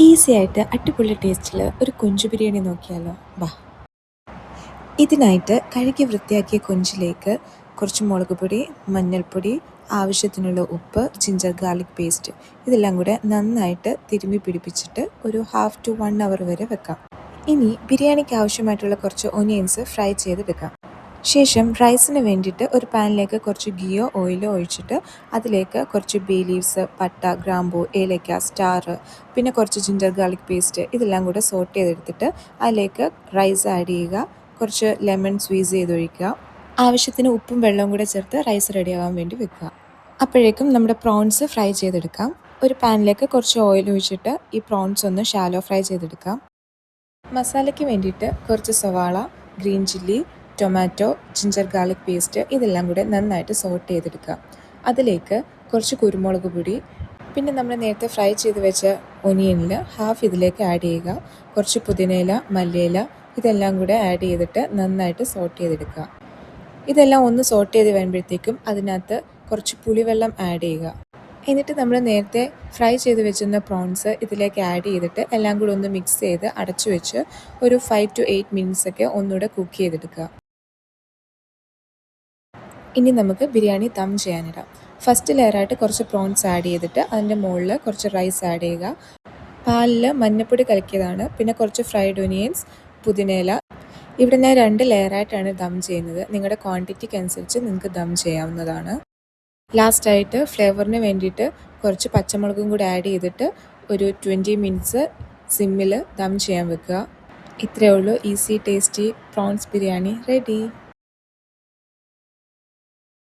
Easy ആയിട്ട് അടിപൊളി ടേസ്റ്റിൽ ഒരു കൊഞ്ച് ബിരിയാണി നോക്കിയാലോ? വാ. ഇതിനായിട്ട് കഴുകി വൃത്തിയാക്കിയ കൊഞ്ചിലേക്ക് കുറച്ച് മുളക് പൊടി, മഞ്ഞൾപ്പൊടി, ആവശ്യത്തിനുള്ള ഉപ്പ്, ജിഞ്ചർ ഗാർലിക് പേസ്റ്റ് ഇതെല്ലാം കൂടെ നന്നായിട്ട് തിരുമ്മി പിടിപ്പിച്ചിട്ട് ഒരു 1/2 to 1 hour വരെ വെക്കാം. ഇനി ബിരിയാണിക്ക് ആവശ്യമായിട്ടുള്ള കുറച്ച് ഒനിയൻസ് ഫ്രൈ ചെയ്തെടുക്കാം. ശേഷം റൈസിന് വേണ്ടിയിട്ട് ഒരു പാനിലേക്ക് കുറച്ച് ഗീയോ ഓയിലോ ഒഴിച്ചിട്ട് അതിലേക്ക് കുറച്ച് ബേ ലീവ്സ്, പട്ട, ഗ്രാമ്പൂ, ഏലക്ക, സ്റ്റാർ, പിന്നെ കുറച്ച് ജിഞ്ചർ ഗാർലിക് പേസ്റ്റ് ഇതെല്ലാം കൂടെ സോട്ട് ചെയ്തെടുത്തിട്ട് അതിലേക്ക് റൈസ് ആഡ് ചെയ്യുക. കുറച്ച് ലെമൺ സ്ക്വീസ് ചെയ്തൊഴിക്കുക. ആവശ്യത്തിന് ഉപ്പും വെള്ളവും കൂടെ ചേർത്ത് റൈസ് റെഡിയാവാൻ വേണ്ടി വെക്കുക. അപ്പോഴേക്കും നമ്മുടെ പ്രോൺസ് ഫ്രൈ ചെയ്തെടുക്കാം. ഒരു പാനിലേക്ക് കുറച്ച് ഓയിൽ ഒഴിച്ചിട്ട് ഈ പ്രോൺസ് ഒന്ന് ഷാലോ ഫ്രൈ ചെയ്തെടുക്കാം. മസാലയ്ക്ക് വേണ്ടിയിട്ട് കുറച്ച് സവാള, green chilli, tomato, ginger garlic paste ഇതെല്ലാം കൂടെ നന്നായിട്ട് സോട്ട് ചെയ്തെടുക്കുക. അതിലേക്ക് കുറച്ച് കുരുമുളക് പൊടി, പിന്നെ നമ്മൾ നേരത്തെ ഫ്രൈ ചെയ്ത് വെച്ച ഒനിയനിൽ ഹാഫ് ഇതിലേക്ക് ആഡ് ചെയ്യുക. കുറച്ച് പുതിനയില, മല്ലിയില ഇതെല്ലാം കൂടെ ആഡ് ചെയ്തിട്ട് നന്നായിട്ട് സോട്ട് ചെയ്തെടുക്കുക. ഇതെല്ലാം ഒന്ന് സോട്ട് ചെയ്ത് വരുമ്പോഴത്തേക്കും അതിനകത്ത് കുറച്ച് പുളിവെള്ളം ആഡ് ചെയ്യുക. എന്നിട്ട് നമ്മൾ നേരത്തെ ഫ്രൈ ചെയ്ത് വെച്ചിരുന്ന പ്രോൺസ് ഇതിലേക്ക് ആഡ് ചെയ്തിട്ട് എല്ലാം കൂടെ ഒന്ന് മിക്സ് ചെയ്ത് അടച്ചു വെച്ച് ഒരു 5 to 8 minutes ഒക്കെ ഒന്നുകൂടെ കുക്ക് ചെയ്തെടുക്കുക. ഇനി നമുക്ക് ബിരിയാണി ദം ചെയ്യാനിടാം. ഫസ്റ്റ് ലെയറായിട്ട് കുറച്ച് പ്രോൺസ് ആഡ് ചെയ്തിട്ട് അതിൻ്റെ മുകളിൽ കുറച്ച് റൈസ് ആഡ് ചെയ്യുക. പാലിൽ മഞ്ഞൾപ്പൊടി കലക്കിയതാണ്, പിന്നെ കുറച്ച് ഫ്രൈഡ് ഒനിയൻസ്, പുതിനയില. ഇവിടെ ഞാൻ 2 ലെയറായിട്ടാണ് ദം ചെയ്യുന്നത്. നിങ്ങളുടെ ക്വാണ്ടിറ്റിക്ക് അനുസരിച്ച് നിങ്ങൾക്ക് ദം ചെയ്യാവുന്നതാണ്. ലാസ്റ്റായിട്ട് ഫ്ലേവറിന് വേണ്ടിയിട്ട് കുറച്ച് പച്ചമുളകും കൂടി ആഡ് ചെയ്തിട്ട് ഒരു 20 minutes സിമ്മിൽ ദം ചെയ്യാൻ വെക്കുക. ഇത്രയേ ഉള്ളൂ. Easy tasty prawns biryani ready.